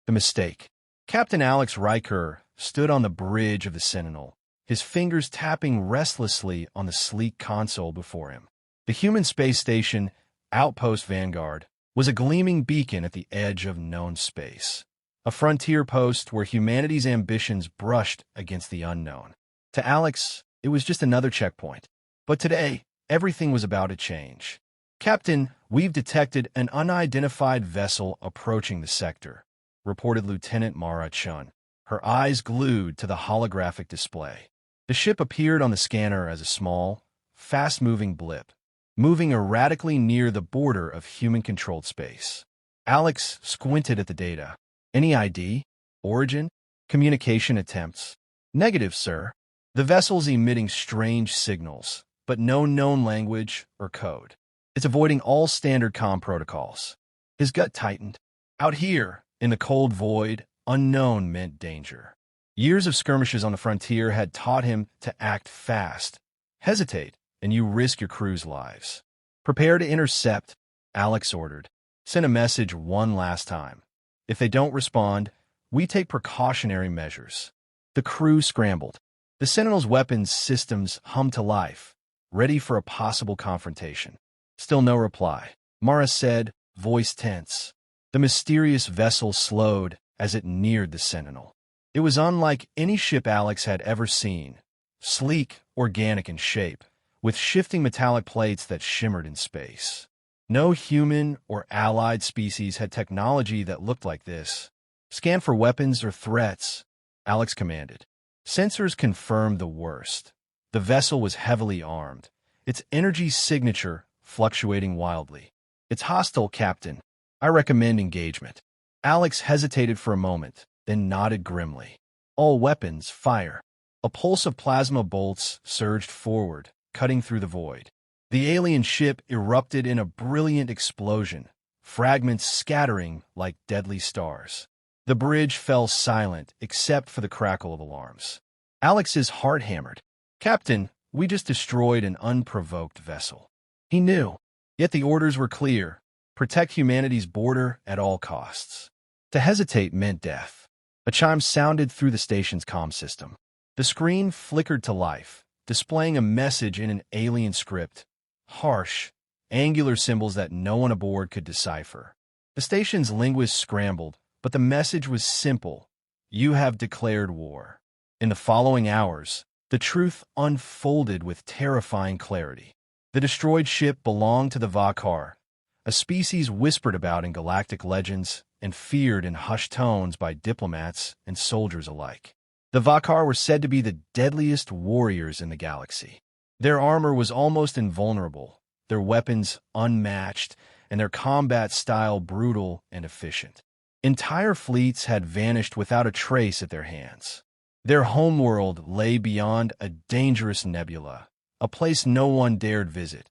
The mistake. Captain Alex Ryker stood on the bridge of the Sentinel, his fingers tapping restlessly on the sleek console before him. The human space station, Outpost Vanguard, was a gleaming beacon at the edge of known space, a frontier post where humanity's ambitions brushed against the unknown. To Alex, it was just another checkpoint. But today, everything was about to change. "Captain, we've detected an unidentified vessel approaching the sector," reported Lieutenant Mara Chun, her eyes glued to the holographic display. The ship appeared on the scanner as a small, fast-moving blip, moving erratically near the border of human-controlled space. Alex squinted at the data. "Any ID? Origin? Communication attempts?" "Negative, sir. The vessel's emitting strange signals, but no known language or code. It's avoiding all standard comm protocols." His gut tightened. Out here, in the cold void, unknown meant danger. Years of skirmishes on the frontier had taught him to act fast. Hesitate, and you risk your crew's lives. "Prepare to intercept," Alex ordered. "Send a message one last time. If they don't respond, we take precautionary measures." The crew scrambled. The Sentinel's weapons systems hummed to life, ready for a possible confrontation. Still no reply. Mara said, voice tense. The mysterious vessel slowed as it neared the Sentinel. It was unlike any ship Alex had ever seen, sleek, organic in shape, with shifting metallic plates that shimmered in space. No human or allied species had technology that looked like this. "Scan for weapons or threats," Alex commanded. Sensors confirmed the worst. The vessel was heavily armed, its energy signature fluctuating wildly. "It's hostile, Captain. I recommend engagement." Alex hesitated for a moment, then nodded grimly. "All weapons, fire." A pulse of plasma bolts surged forward, cutting through the void. The alien ship erupted in a brilliant explosion, fragments scattering like deadly stars. The bridge fell silent except for the crackle of alarms. Alex's heart hammered. "Captain, we just destroyed an unprovoked vessel." He knew, yet the orders were clear: protect humanity's border at all costs. To hesitate meant death. A chime sounded through the station's comm system. The screen flickered to life, displaying a message in an alien script, harsh, angular symbols that no one aboard could decipher. The station's linguists scrambled, but the message was simple: you have declared war. In the following hours, the truth unfolded with terrifying clarity. The destroyed ship belonged to the Vha'kar, a species whispered about in galactic legends and feared in hushed tones by diplomats and soldiers alike. The Vha'kar were said to be the deadliest warriors in the galaxy. Their armor was almost invulnerable, their weapons unmatched, and their combat style brutal and efficient. Entire fleets had vanished without a trace at their hands. Their homeworld lay beyond a dangerous nebula, a place no one dared visit,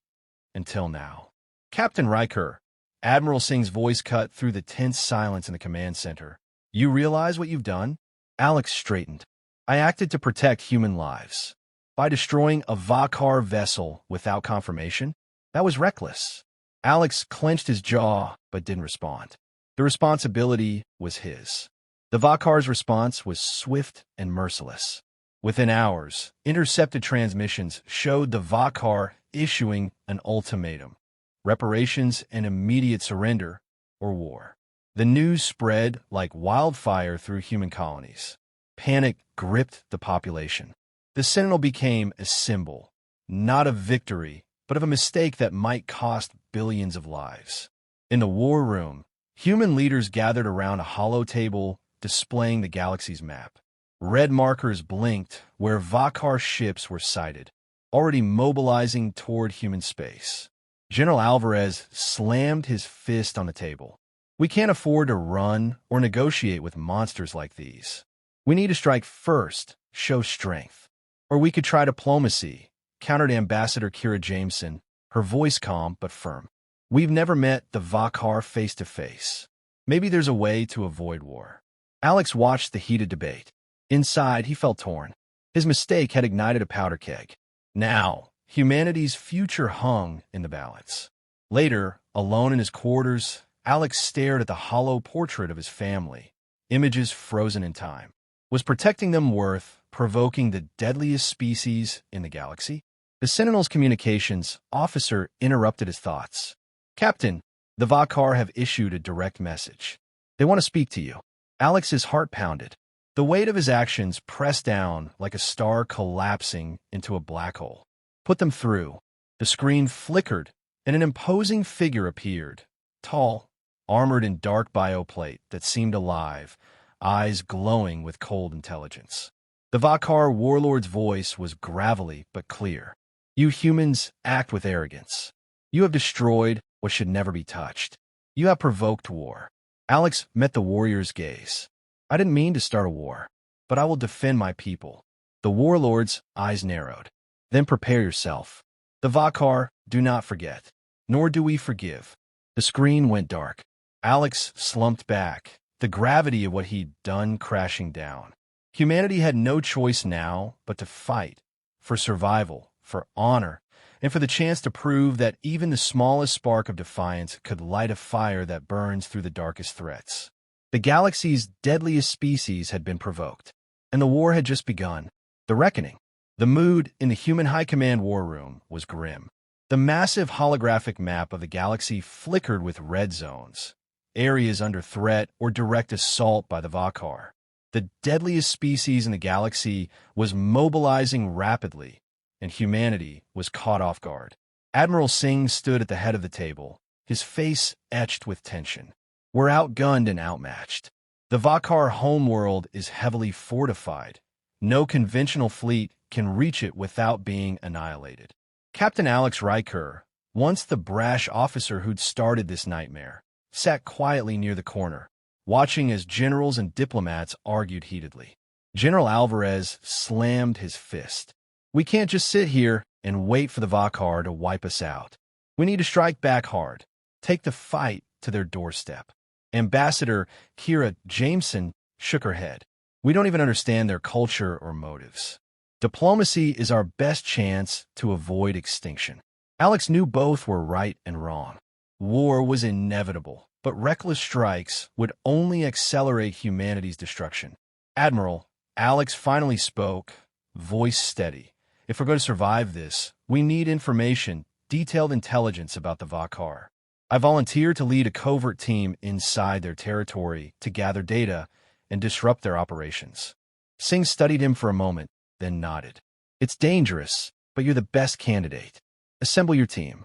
until now. "Captain Ryker," Admiral Singh's voice cut through the tense silence in the command center. "You realize what you've done?" Alex straightened. "I acted to protect human lives. By destroying a Vha'kar vessel without confirmation? That was reckless." Alex clenched his jaw, but didn't respond. The responsibility was his. The Vha'kar's response was swift and merciless. Within hours, intercepted transmissions showed the Vha'kar issuing an ultimatum: reparations and immediate surrender, or war. The news spread like wildfire through human colonies. Panic gripped the population. The Sentinel became a symbol, not of victory, but of a mistake that might cost billions of lives. In the war room, human leaders gathered around a hollow table displaying the galaxy's map. Red markers blinked where Vha'kar ships were sighted, already mobilizing toward human space. General Alvarez slammed his fist on the table. "We can't afford to run or negotiate with monsters like these. We need to strike first, show strength. Or we could try diplomacy," countered Ambassador Kira Jameson, her voice calm but firm. "We've never met the Vha'kar face to face. Maybe there's a way to avoid war." Alex watched the heated debate. Inside, he felt torn. His mistake had ignited a powder keg. Now, humanity's future hung in the balance. Later, alone in his quarters, Alex stared at the hollow portrait of his family, images frozen in time. Was protecting them worth provoking the deadliest species in the galaxy? The Sentinel's communications officer interrupted his thoughts. Captain, the Vha'kar have issued a direct message. They want to speak to you. Alex's heart pounded. The weight of his actions pressed down like a star collapsing into a black hole. Put them through. The screen flickered, and an imposing figure appeared. Tall, armored in dark bioplate that seemed alive, eyes glowing with cold intelligence. The Vha'kar warlord's voice was gravelly but clear. You humans act with arrogance. You have destroyed what should never be touched. You have provoked war. Alex met the warrior's gaze. I didn't mean to start a war, but I will defend my people. The warlord's eyes narrowed. Then prepare yourself. The Vha'kar do not forget, nor do we forgive. The screen went dark. Alex slumped back, the gravity of what he'd done crashing down. Humanity had no choice now but to fight, for survival, for honor, and for the chance to prove that even the smallest spark of defiance could light a fire that burns through the darkest threats. The galaxy's deadliest species had been provoked, and the war had just begun. The reckoning. The mood in the human high command war room was grim. The massive holographic map of the galaxy flickered with red zones, areas under threat or direct assault by the Vha'kar. The deadliest species in the galaxy was mobilizing rapidly, and humanity was caught off guard. Admiral Singh stood at the head of the table, his face etched with tension. We're outgunned and outmatched. The Vha'kar homeworld is heavily fortified. No conventional fleet can reach it without being annihilated. Captain Alex Ryker, once the brash officer who'd started this nightmare, sat quietly near the corner, watching as generals and diplomats argued heatedly. General Alvarez slammed his fist. We can't just sit here and wait for the Vha'kar to wipe us out. We need to strike back hard, take the fight to their doorstep. Ambassador Kira Jameson shook her head. We don't even understand their culture or motives. Diplomacy is our best chance to avoid extinction. Alex knew both were right and wrong. War was inevitable, but reckless strikes would only accelerate humanity's destruction. Admiral, Alex finally spoke, voice steady. If we're going to survive this, we need information, detailed intelligence about the Vha'kar. I volunteered to lead a covert team inside their territory to gather data and disrupt their operations. Singh studied him for a moment, then nodded. It's dangerous, but you're the best candidate. Assemble your team.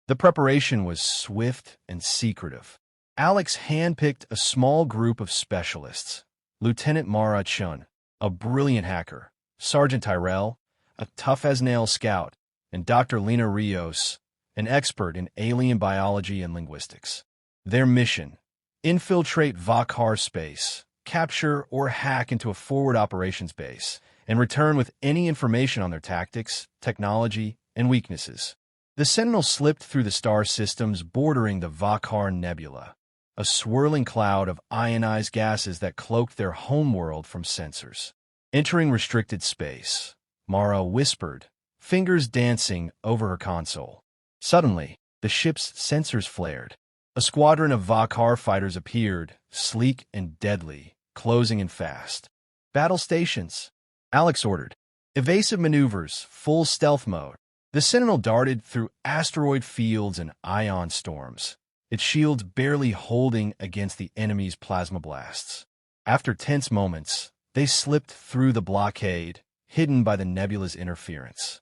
The preparation was swift and secretive. Alex handpicked a small group of specialists. Lieutenant Mara Chun, a brilliant hacker, Sergeant Tyrell, a tough-as-nails scout, and Dr. Lena Rios, an expert in alien biology and linguistics. Their mission: infiltrate Vha'kar space, capture or hack into a forward operations base, and return with any information on their tactics, technology, and weaknesses. The Sentinel slipped through the star systems bordering the Vha'kar Nebula, a swirling cloud of ionized gases that cloaked their homeworld from sensors. Entering restricted space, Mara whispered, fingers dancing over her console. Suddenly, the ship's sensors flared. A squadron of Vha'kar fighters appeared, sleek and deadly, closing in fast. Battle stations, Alex ordered. Evasive maneuvers, full stealth mode. The Sentinel darted through asteroid fields and ion storms, its shields barely holding against the enemy's plasma blasts. After tense moments, they slipped through the blockade, hidden by the nebula's interference.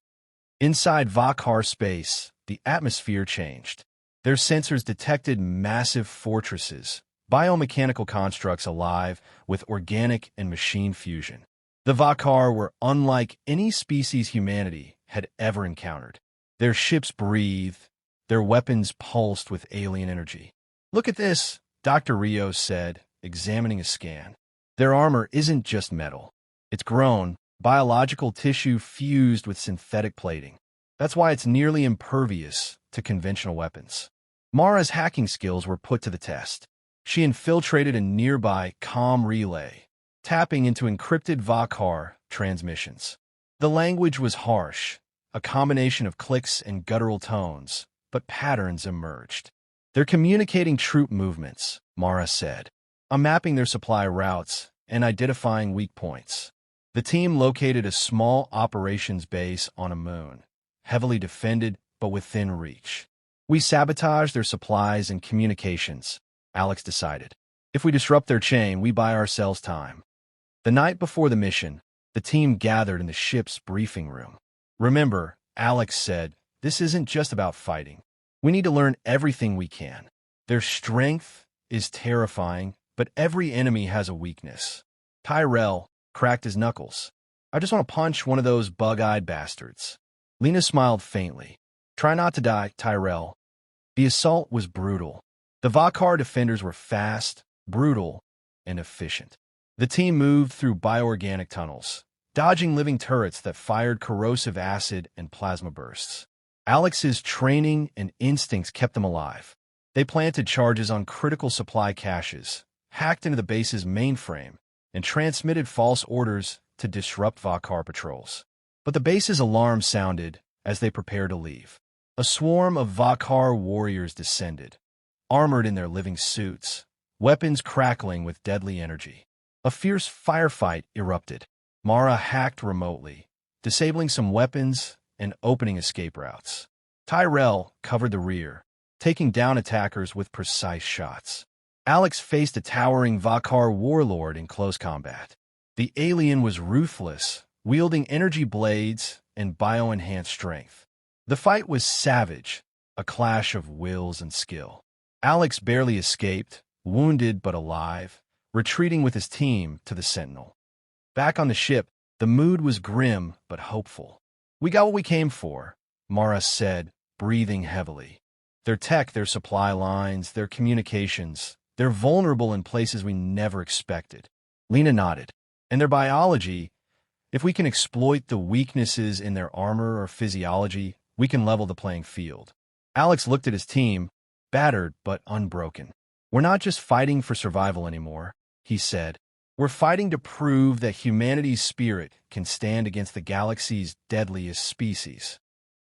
Inside Vha'kar space, the atmosphere changed. Their sensors detected massive fortresses, biomechanical constructs alive with organic and machine fusion. The Vha'kar were unlike any species humanity had ever encountered. Their ships breathed, their weapons pulsed with alien energy. Look at this, Dr. Rios said, examining a scan. Their armor isn't just metal. It's grown, biological tissue fused with synthetic plating. That's why it's nearly impervious to conventional weapons. Mara's hacking skills were put to the test. She infiltrated a nearby comm relay, tapping into encrypted Vha'kar transmissions. The language was harsh, a combination of clicks and guttural tones, but patterns emerged. They're communicating troop movements, Mara said. I'm mapping their supply routes and identifying weak points. The team located a small operations base on a moon, heavily defended but within reach. We sabotage their supplies and communications, Alex decided. If we disrupt their chain, we buy ourselves time. The night before the mission, the team gathered in the ship's briefing room. Remember, Alex said, this isn't just about fighting. We need to learn everything we can. Their strength is terrifying, but every enemy has a weakness. Tyrell cracked his knuckles. I just want to punch one of those bug-eyed bastards. Lena smiled faintly. Try not to die, Tyrell. The assault was brutal. The Vha'kar defenders were fast, brutal, and efficient. The team moved through bioorganic tunnels, dodging living turrets that fired corrosive acid and plasma bursts. Alex's training and instincts kept them alive. They planted charges on critical supply caches, hacked into the base's mainframe, and transmitted false orders to disrupt Vha'kar patrols. But the base's alarm sounded as they prepared to leave. A swarm of Vha'kar warriors descended, armored in their living suits, weapons crackling with deadly energy. A fierce firefight erupted. Mara hacked remotely, disabling some weapons and opening escape routes. Tyrell covered the rear, taking down attackers with precise shots. Alex faced a towering Vha'kar warlord in close combat. The alien was ruthless, wielding energy blades and bio-enhanced strength. The fight was savage, a clash of wills and skill. Alex barely escaped, wounded but alive, retreating with his team to the Sentinel. Back on the ship, the mood was grim but hopeful. We got what we came for, Mara said, breathing heavily. Their tech, their supply lines, their communications, they're vulnerable in places we never expected. Lena nodded. And their biology, if we can exploit the weaknesses in their armor or physiology, we can level the playing field. Alex looked at his team, battered but unbroken. We're not just fighting for survival anymore, he said. We're fighting to prove that humanity's spirit can stand against the galaxy's deadliest species.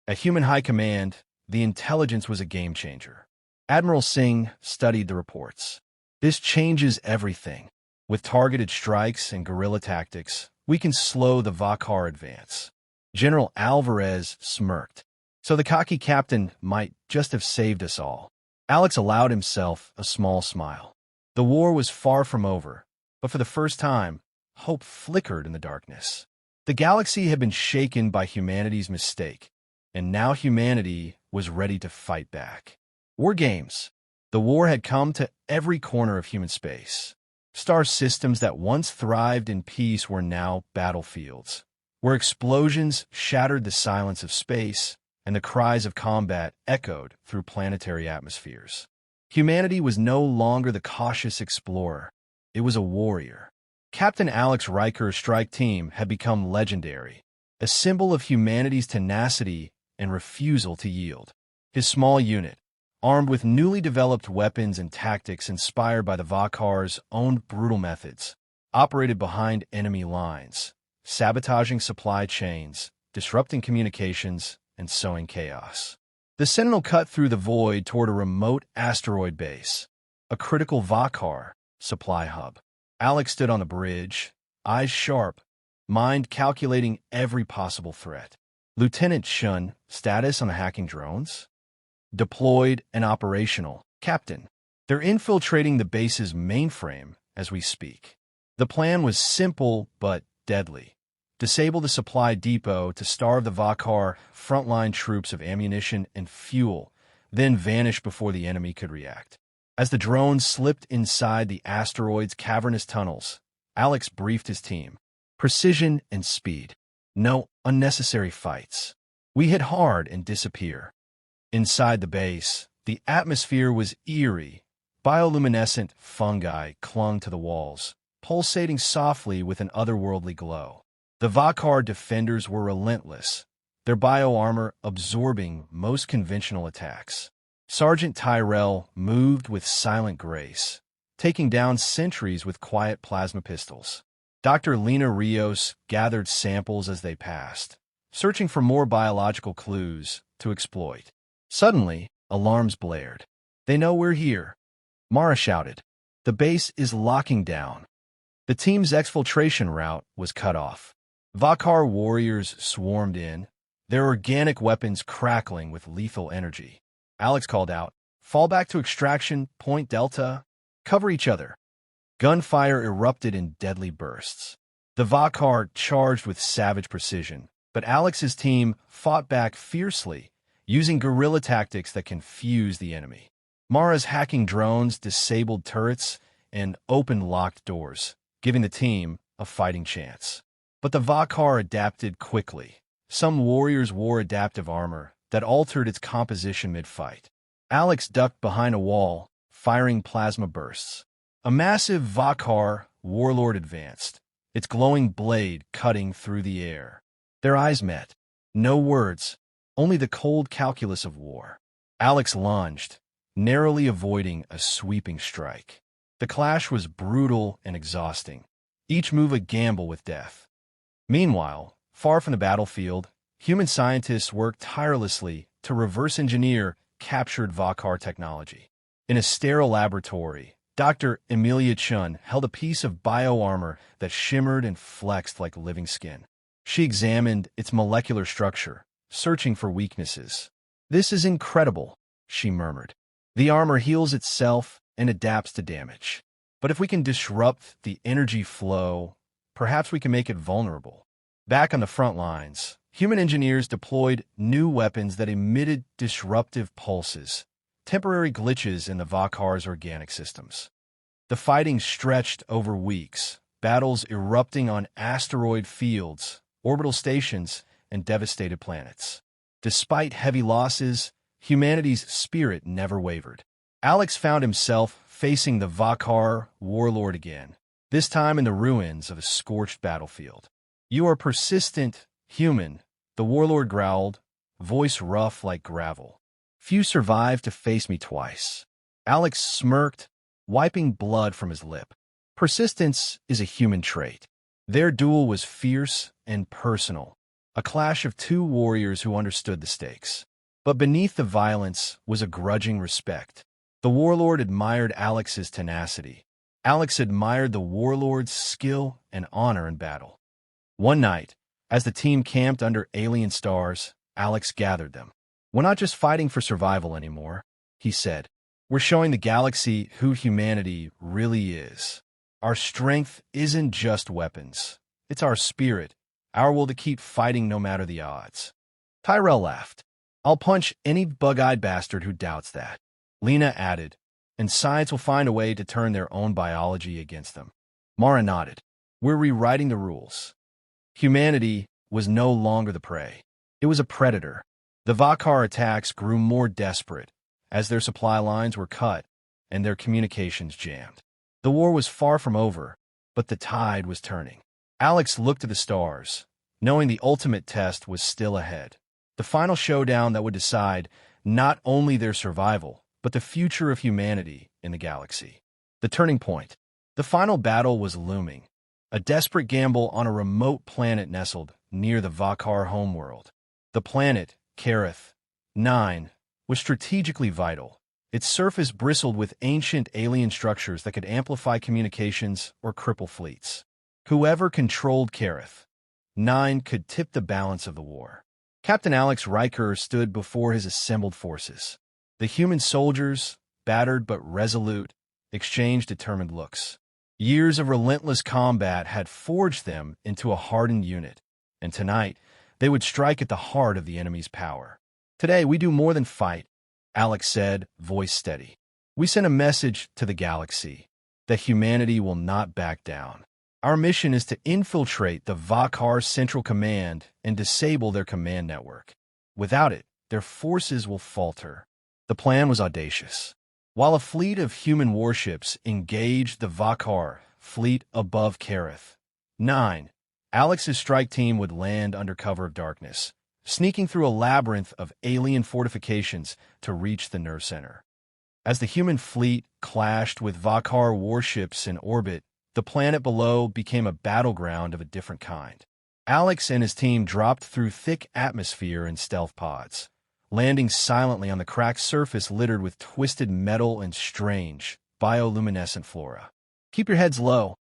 At Human High Command, the intelligence was a game-changer. Admiral Singh studied the reports. This changes everything. With targeted strikes and guerrilla tactics, we can slow the Vha'kar advance. General Alvarez smirked. So the cocky captain might just have saved us all. Alex allowed himself a small smile. The war was far from over, but for the first time, hope flickered in the darkness. The galaxy had been shaken by humanity's mistake, and now humanity was ready to fight back. War games. The war had come to every corner of human space. Star systems that once thrived in peace were now battlefields, where explosions shattered the silence of space and the cries of combat echoed through planetary atmospheres. Humanity was no longer the cautious explorer. It was a warrior. Captain Alex Ryker's strike team had become legendary, a symbol of humanity's tenacity and refusal to yield. His small unit, armed with newly developed weapons and tactics inspired by the Vha'kar's own brutal methods, operated behind enemy lines, sabotaging supply chains, disrupting communications, and sowing chaos. The Sentinel cut through the void toward a remote asteroid base, a critical Vha'kar supply hub. Alex stood on the bridge, eyes sharp, mind calculating every possible threat. Lieutenant Shun, status on the hacking drones? Deployed and operational. Captain, they're infiltrating the base's mainframe as we speak. The plan was simple but deadly. Disable the supply depot to starve the Vha'kar frontline troops of ammunition and fuel, then vanish before the enemy could react. As the drones slipped inside the asteroid's cavernous tunnels, Alex briefed his team. Precision and speed. No unnecessary fights. We hit hard and disappear. Inside the base, the atmosphere was eerie. Bioluminescent fungi clung to the walls, pulsating softly with an otherworldly glow. The Vha'kar defenders were relentless, their bioarmor absorbing most conventional attacks. Sergeant Tyrell moved with silent grace, taking down sentries with quiet plasma pistols. Dr. Lena Rios gathered samples as they passed, searching for more biological clues to exploit. Suddenly, alarms blared. They know we're here, Mara shouted. The base is locking down. The team's exfiltration route was cut off. Vha'kar warriors swarmed in, their organic weapons crackling with lethal energy. Alex called out, "Fall back to extraction, point Delta. Cover each other." Gunfire erupted in deadly bursts. The Vha'kar charged with savage precision, but Alex's team fought back fiercely, using guerrilla tactics that confused the enemy. Mara's hacking drones disabled turrets and opened locked doors, giving the team a fighting chance. But the Vha'kar adapted quickly. Some warriors wore adaptive armor that altered its composition mid-fight. Alex ducked behind a wall, firing plasma bursts. A massive Vha'kar warlord advanced, its glowing blade cutting through the air. Their eyes met. No words, only the cold calculus of war. Alex lunged, narrowly avoiding a sweeping strike. The clash was brutal and exhausting, each move a gamble with death. Meanwhile, far from the battlefield, human scientists worked tirelessly to reverse engineer captured Vha'kar technology. In a sterile laboratory, Dr. Emilia Chun held a piece of bioarmor that shimmered and flexed like living skin. She examined its molecular structure, searching for weaknesses. "This is incredible," she murmured. "The armor heals itself and adapts to damage. But if we can disrupt the energy flow, perhaps we can make it vulnerable." Back on the front lines, human engineers deployed new weapons that emitted disruptive pulses, temporary glitches in the Vha'kar's organic systems. The fighting stretched over weeks, battles erupting on asteroid fields, orbital stations, and devastated planets. Despite heavy losses, humanity's spirit never wavered. Alex found himself facing the Vha'kar warlord again, this time in the ruins of a scorched battlefield. "You are persistent, human," the warlord growled, voice rough like gravel. "Few survive to face me twice." Alex smirked, wiping blood from his lip. Persistence is a human trait. Their duel was fierce and personal, a clash of two warriors who understood the stakes. But beneath the violence was a grudging respect. The warlord admired Alex's tenacity. Alex admired the warlord's skill and honor in battle. One night, as the team camped under alien stars, Alex gathered them. "We're not just fighting for survival anymore," he said. "We're showing the galaxy who humanity really is. Our strength isn't just weapons. It's our spirit, our will to keep fighting no matter the odds." Tyrell laughed. "I'll punch any bug-eyed bastard who doubts that." Lena added, "And science will find a way to turn their own biology against them." Mara nodded. "We're rewriting the rules." Humanity was no longer the prey. It was a predator. The Vha'kar attacks grew more desperate as their supply lines were cut and their communications jammed. The war was far from over, but the tide was turning. Alex looked to the stars, knowing the ultimate test was still ahead. The final showdown that would decide not only their survival, but the future of humanity in the galaxy. The turning point. The final battle was looming. A desperate gamble on a remote planet nestled near the Vha'kar homeworld. The planet, Kareth 9, was strategically vital. Its surface bristled with ancient alien structures that could amplify communications or cripple fleets. Whoever controlled Kareth 9 could tip the balance of the war. Captain Alex Ryker stood before his assembled forces. The human soldiers, battered but resolute, exchanged determined looks. Years of relentless combat had forged them into a hardened unit, and tonight they would strike at the heart of the enemy's power. "Today we do more than fight," Alex said, voice steady. "We send a message to the galaxy that humanity will not back down. Our mission is to infiltrate the Vha'kar Central Command and disable their command network. Without it, their forces will falter." The plan was audacious. While a fleet of human warships engaged the Vha'kar fleet above Kareth 9, Alex's strike team would land under cover of darkness, sneaking through a labyrinth of alien fortifications to reach the nerve center. As the human fleet clashed with Vha'kar warships in orbit, the planet below became a battleground of a different kind. Alex and his team dropped through thick atmosphere in stealth pods, landing silently on the cracked surface littered with twisted metal and strange, bioluminescent flora. "Keep your heads low,"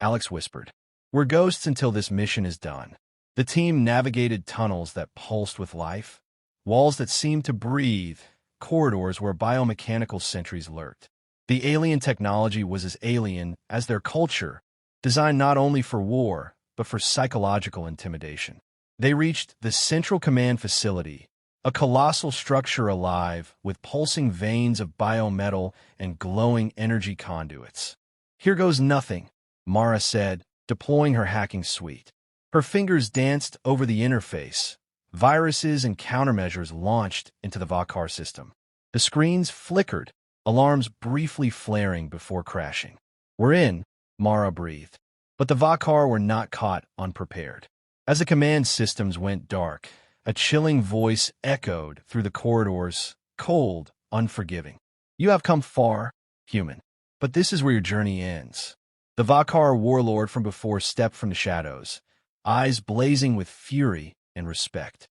Alex whispered. "We're ghosts until this mission is done." The team navigated tunnels that pulsed with life, walls that seemed to breathe, corridors where biomechanical sentries lurked. The alien technology was as alien as their culture, designed not only for war, but for psychological intimidation. They reached the Central Command Facility, a colossal structure alive with pulsing veins of biometal and glowing energy conduits. "Here goes nothing," Mara said, deploying her hacking suite. Her fingers danced over the interface. Viruses and countermeasures launched into the Vha'kar system. The screens flickered, alarms briefly flaring before crashing. "We're in," Mara breathed. But the Vha'kar were not caught unprepared. As the command systems went dark, a chilling voice echoed through the corridors, cold, unforgiving. "You have come far, human, but this is where your journey ends." The Vha'kar warlord from before stepped from the shadows, eyes blazing with fury and respect.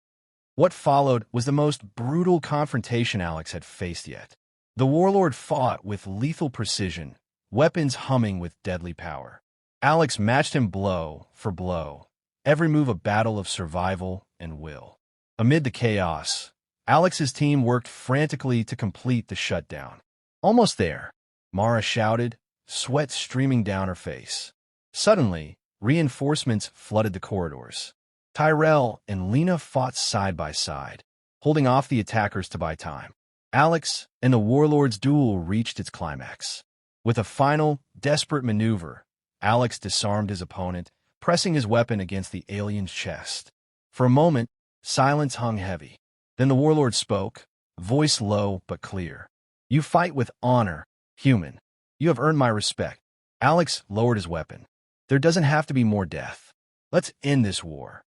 What followed was the most brutal confrontation Alex had faced yet. The warlord fought with lethal precision, weapons humming with deadly power. Alex matched him blow for blow, every move a battle of survival and will. Amid the chaos, Alex's team worked frantically to complete the shutdown. "Almost there," Mara shouted, sweat streaming down her face. Suddenly, reinforcements flooded the corridors. Tyrell and Lena fought side by side, holding off the attackers to buy time. Alex and the warlord's duel reached its climax. With a final, desperate maneuver, Alex disarmed his opponent, pressing his weapon against the alien's chest. For a moment, silence hung heavy. Then the warlord spoke, voice low but clear. "You fight with honor, human. You have earned my respect." Alex lowered his weapon. "There doesn't have to be more death. Let's end this war."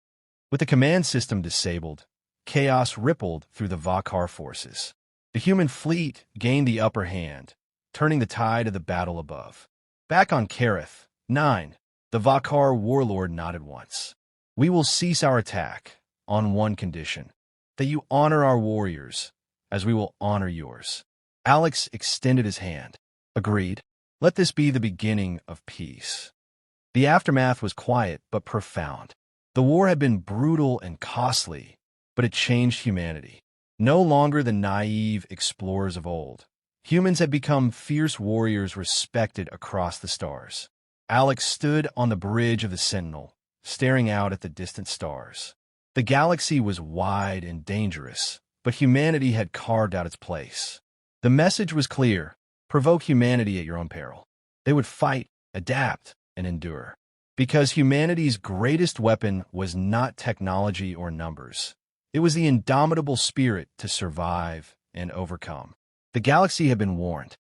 With the command system disabled, chaos rippled through the Vha'kar forces. The human fleet gained the upper hand, turning the tide of the battle above. Back on Kareth, 9, the Vha'kar warlord nodded once. "We will cease our attack on one condition, that you honor our warriors, as we will honor yours." Alex extended his hand. "Agreed. Let this be the beginning of peace." The aftermath was quiet but profound. The war had been brutal and costly, but it changed humanity. No longer the naive explorers of old. Humans had become fierce warriors respected across the stars. Alex stood on the bridge of the Sentinel, staring out at the distant stars. The galaxy was wide and dangerous, but humanity had carved out its place. The message was clear: provoke humanity at your own peril. They would fight, adapt, and endure. Because humanity's greatest weapon was not technology or numbers. It was the indomitable spirit to survive and overcome. The galaxy had been warned.